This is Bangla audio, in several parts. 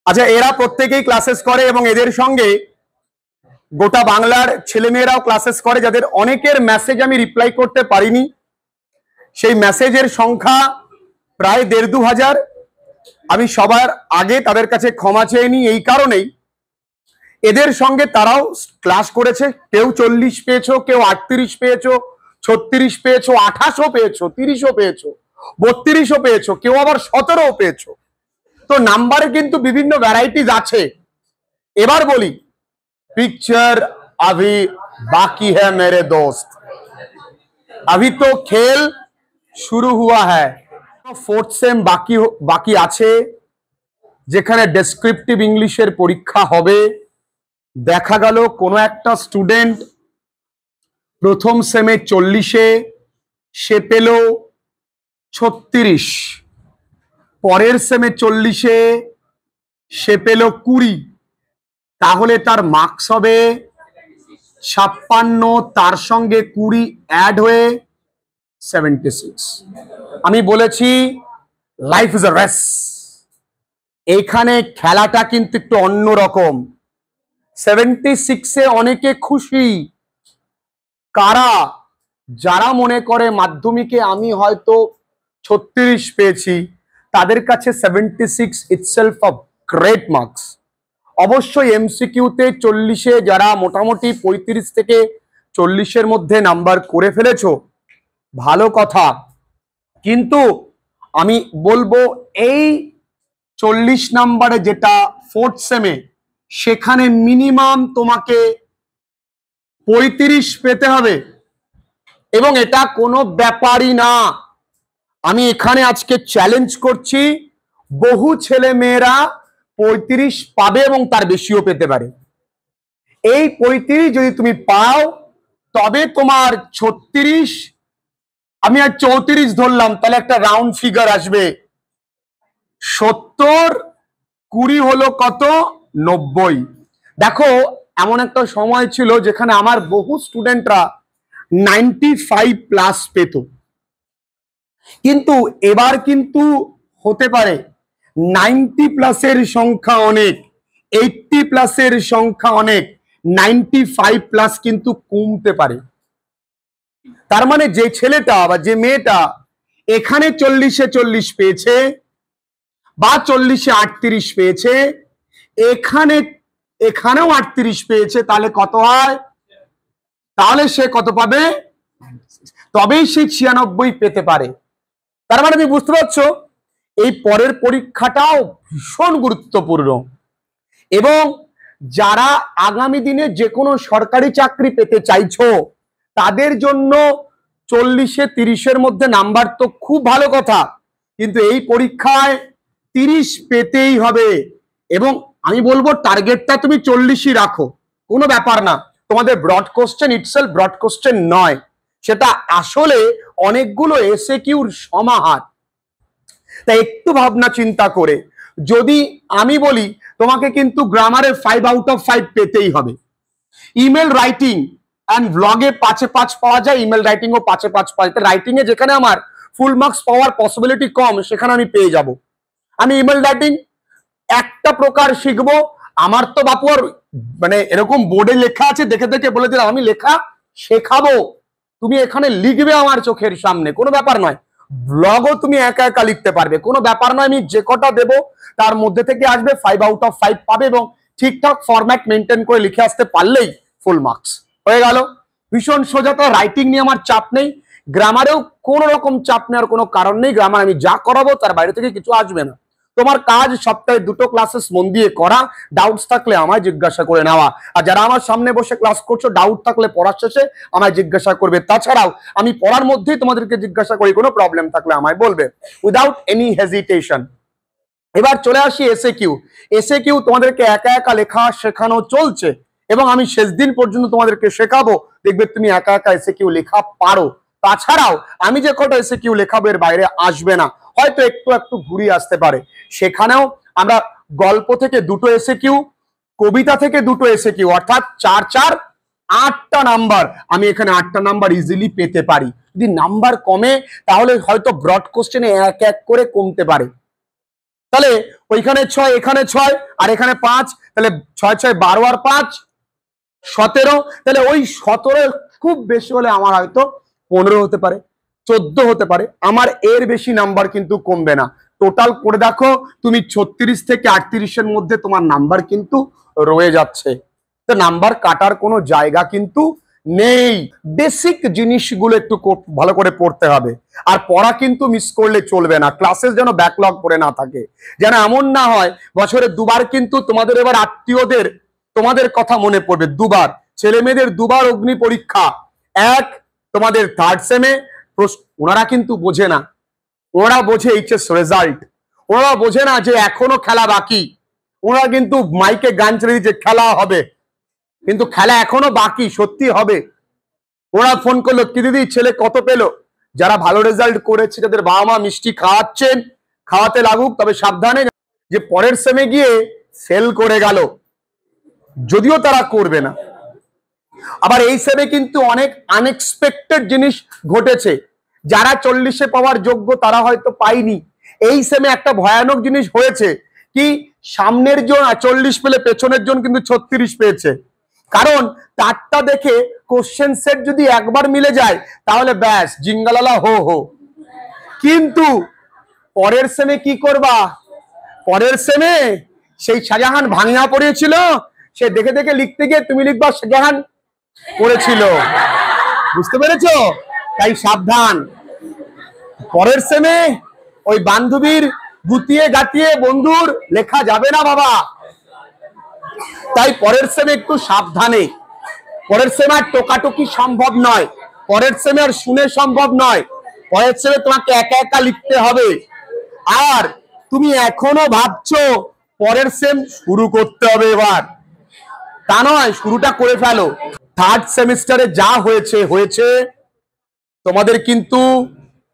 আচ্ছা, এরা প্রত্যেকেই ক্লাসেস করে এবং এদের সঙ্গে গোটা বাংলার ছেলেমেয়েরাও ক্লাসেস করে, যাদের অনেকের মেসেজ আমি রিপ্লাই করতে পারিনি। সেই মেসেজের সংখ্যা প্রায় ১,৫০০। আমি সবার আগে তাদের কাছে ক্ষমা চেয়ে নিই, এই কারণেই এদের সঙ্গে তারাও ক্লাস করেছে। কেউ 40 পেয়েছো, কেউ 38 পেয়েছো, 36 পেয়েছো, 28ও পেয়েছো, 30ও পেয়েছো, 32ও পেয়েছো, কেউ আবার 17ও পেয়েছো। তো নাম্বারে কিন্তু বিভিন্ন ভ্যারাইটিজ আছে। এবার বলি, पिक्चर अभी बाकी है मेरे दोस्त, अभी तो खेल शुरू हुआ है। फोर्थ सेम बाकी আছে, যেখানে ডেসক্রিপটিভ ইংলিশের পরীক্ষা হবে। দেখা গেল কোনো একটা স্টুডেন্ট প্রথম সেমে 40-এ, সে পেল 36, পরের সেমে 40-এ সে পেল 20, তাহলে তার মার্কস হবে 56, তার সঙ্গে 20 অ্যাড হয়ে 76। আমি বলেছি লাইফ ইজ আ রেস, এইখানে খেলাটা কিন্তু একটু অন্যরকম। 76-এ অনেকে খুশি। কারা? যারা মনে করে মাধ্যমিকে আমি হয়তো 36 পেয়েছি, তাদের কাছে 76 ইটসেলফ আ গ্রেট মার্কস। অবশ্যই এমসিকিউতে 40-এ যারা মোটামুটি 35 থেকে 40-এর মধ্যে নাম্বার করে ফেলেছো, ভালো কথা। কিন্তু আমি বলবো এই 40 নাম্বারে যেটা ফোর্থ সেমে, সেখানে মিনিমাম তোমাকে 35 পেতে হবে, এবং এটা কোনো ব্যাপারই না। আমি এখানে আজকে চ্যালেঞ্জ করছি, বহু ছেলে মেয়েরা 35 পাবে এবং তার বেশিও পেতে পারে। এই 35 যদি তুমি পাও, তবে তোমার 36, আমি আর 34 ধরলাম, তাহলে একটা রাউন্ড ফিগার আসবে। 70, 20 হলো কত? 90। দেখো, এমন একটা সময় ছিল যেখানে আমার বহু স্টুডেন্টরা 95+ পেত, কিন্তু এবার কিন্তু হতে পারে 90+ সংখ্যা অনেক, 80+ সংখ্যা অনেক, 95+ কিন্তু কমতে পারে। তার মানে যে ছেলেটা বা যে মেয়েটা এখানে 40-এ 40 পেয়েছে বা 40-এ 38 পেয়েছে, এখানেও 38 পেয়েছে, তাহলে কত হয়? তাহলে সে কত পাবে? তবেই সে 96 পেতে পারে। তার মানে তুমি বুঝতে পারছো, এই পরের পরীক্ষাটাও ভীষণ গুরুত্বপূর্ণ। এবং যারা আগামী দিনে যে কোনো সরকারি চাকরি পেতে চাইছো, তাদের জন্য 40-এ 30-এর মধ্যে নাম্বার তো খুব ভালো কথা, কিন্তু এই পরীক্ষায় 30 পেতেই হবে। এবং আমি বলবো টার্গেটটা তুমি 40-ই রাখো, কোনো ব্যাপার না। তোমাদের broad question itself broad question নয়, সেটা আসলে অনেকগুলো এসএকিউর সমাহার। তাই একটু ভাবনা চিন্তা করে যদি আমি বলি, তোমাকে কিন্তু গ্রামারে 5 আউট অফ 5 পেতেই হবে। ইমেল রাইটিং অ্যান্ড ব্লগে 5-এ 5 পাওয়া যায়, ইমেল রাইটিংও 5-এ 5 পাওয়া যায়। রাইটিং এ যেখানে আমার ফুল মার্কস পাওয়ার পসিবিলিটি কম, সেখানে আমি পেয়ে যাব। আমি ইমেল রাইটিং একটা প্রকার শিখবো। আমার তো বাপু আর মানে এরকম বোর্ডে লেখা আছে, দেখে দেখে বলে দিলাম, আমি লেখা শেখাবো, তুমি এখানে লিখবে আমার চোখের সামনে, কোনো ব্যাপার নয়। ব্লগও তুমি একা একা লিখতে পারবে, কোনো ব্যাপার নয়। আমি যে কটা দেবো তার মধ্যে থেকে আসবে, 5 আউট অফ 5 পাবে, এবং ঠিকঠাক ফরম্যাট মেনটেন করে লিখে আসতে পারলেই ফুল মার্কস হয়ে গেল। ভীষণ সোজা। তো রাইটিং নিয়ে আমার চাপ নেই, গ্রামারেও কোনো রকম চাপ নেওয়ার কোনো কারণ নেই। গ্রামার আমি যা করাবো তার বাইরে থেকে কিছু আসবে না। তোমার কাজ সপ্তাহে 2টো ক্লাসেস মন দিয়ে করা, ডাউটস থাকলে আমায় জিজ্ঞাসা করে নেওয়া। আর যারা আমার সামনে বসে ক্লাস করছো, ডাউট থাকলে পড়ার শেষে আমায় জিজ্ঞাসা করবে। তাছাড়াও আমি পড়ার মধ্যেই তোমাদেরকে জিজ্ঞাসা করি, কোনো প্রবলেম থাকলে আমায় বলবে উইদাউট এনি হেজিটেশন। এবার চলে আসি এসএকিউ। এসএকিউ তোমাদেরকে একা একা লেখা শেখানো চলছে, এবং আমি শেষ দিন পর্যন্ত তোমাদেরকে শেখাবো, দেখবে তুমি একা একা এসএকিউ লেখা পারো। তাছাড়াও আমি যে কটা এসএকিউ লেখাবো এর বাইরে আসবে না, হয়তো একটু একটু ঘুরিয়ে আসতে পারে। সেখানেও আমরা গল্প থেকে 2টো এসএকিউ, কবিতা থেকে 2টো এসএকিউ, অর্থাৎ 4 4 8টা নাম্বার। আমি এখানে 8টা নাম্বার ইজিলি পেতে পারি। যদি নাম্বার কমে, তাহলে হয়তো ব্রড কোশ্চেনে এক এক করে কমতে পারে। তাহলে ওইখানে 6, এখানে 6 আর এখানে 5, তাহলে 6 6 12 আর 5 17। তাহলে ওই 17 খুব বেশি হলে আমার হয়তো 15 হতে পারে, 14 হতে পারে, আমার এর বেশি নাম্বার কিন্তু কমবে না। টোটাল করে দেখো তুমি 36 থেকে 38 এর মধ্যে তোমার নাম্বার কিন্তু রয়ে যাচ্ছে। তো নাম্বার কাটার কোনো জায়গা কিন্তু নেই। বেসিক জিনিসগুলো একটু ভালো করে পড়তে হবে, আর পড়া কিন্তু মিস করলে চলবে না। ক্লাসেস যেন ব্যাকলগ করে না থাকে, যেন এমন না হয় বছরে দুবার কিন্তু তোমাদের এবার আত্মীয়দের তোমাদের কথা মনে পড়বে। দুবার ছেলে মেয়েদের দুবার অগ্নি পরীক্ষা, এক তোমাদের থার্ড সেমে, ওনারা কিন্তু বোঝে না, ওরা বোঝে এইচএস রেজাল্ট, ওরা বোঝে না যে এখনো খেলা বাকি। ওরা কিন্তু মাইকে গান ছেড়ে দিচ্ছে খেলা হবে, কিন্তু খেলা এখনো বাকি, সত্যি হবে। ওরা ফোন করলো কি দিদি ছেলে কত পেলো। যারা ভালো রেজাল্ট করেছে, যাদের বাবা মা মিষ্টি খাওয়াচ্ছেন, খাওয়াতে লাগুক, তবে সাবধানে যে পরের সেমে গিয়ে ফেল করে গেল, যদিও তারা করবে না। আবার এই সেমে কিন্তু অনেক আনএক্সপেক্টেড জিনিস ঘটেছে, যারা 40-এ পাওয়ার যোগ্য তারা হয়তো পায়নি। এই সেমে একটা ভয়ানক জিনিস হয়েছে কি, সামনের জন 40 পেলে পেছনের জন কিন্তু 36 পেয়েছে। কারণ তারটা দেখে কোশ্চেন সেট যদি একবার মিলে যায় তাহলে ব্যাস জিঙ্গালালা হো হো। কিন্তু পরের সেমে কি করবা, পরের সেমে সেই শাহজাহান ভাঙিয়া পড়েছিল, সে দেখে দেখে লিখতে গিয়ে তুমি লিখবা শাহজাহান পড়েছিল। বুঝতে পেরেছো? তাই সাবধান, পরের সেমে ওই বান্ধবীর গুতিয়ে গাতিয়ে বন্ধুর লেখা যাবে না বাবা। তাই পরের সেমে একটু সাবধানে, পরের সেমে আর টোকাটুকি সম্ভব নয়, পরের সেমে আর শুনে সম্ভব নয়, পরের সেমে তোমাকে একা একা লিখতে হবে। আর তুমি এখনো ভাবছো পরের সেম শুরু করতে হবে এবার, তা নয়, শুরুটা করে ফেলো। থার্ড সেমিস্টারে যা হয়েছে হয়েছে, তোমাদের কিন্তু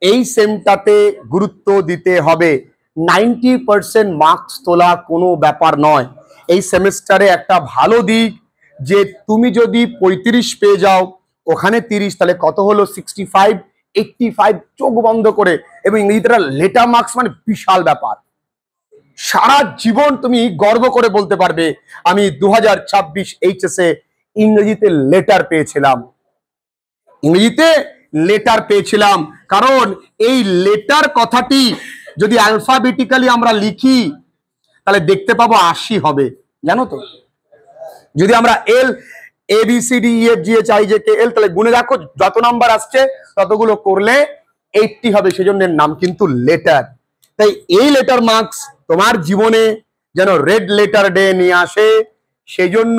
এই সেমটাতে গুরুত্ব দিতে হবে। 90% মার্কস তোলা কোনো ব্যাপার নয়। এই সেমিস্টারে একটা ভালো দিক যে তুমি যদি 35 পেয়ে যাও, ওখানে 30, তাহলে কত হলো 65, 85 চোখ বন্ধ করে। এবং ইংরেজিতে লেটার মার্কস মানে বিশাল ব্যাপার, সারা জীবন তুমি গর্ব করে বলতে পারবে আমি 2026 এইচএসে ইংরেজিতে লেটার পেয়েছিলাম, ইংরেজিতে লেটার পেয়েছিলাম। কারণ এই লেটার কথাটি যদি অ্যালফাবেটিক্যালি আমরা লিখি তাহলে দেখতে পাবো 80 হবে, জানো তো। যদি আমরা L A B C D E F G H I J K L, তাহলে গুনে রাখো যত নাম্বার আসছে ততগুলো করলে 80 হবে, সেজন্য নাম কিন্তু লেটার। তাই এই লেটার মার্কস তোমার জীবনে যেন রেড লেটার ডে নিয়ে আসে, সেজন্য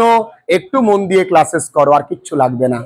একটু মন দিয়ে ক্লাসেস করো, আর কিচ্ছু লাগবে না।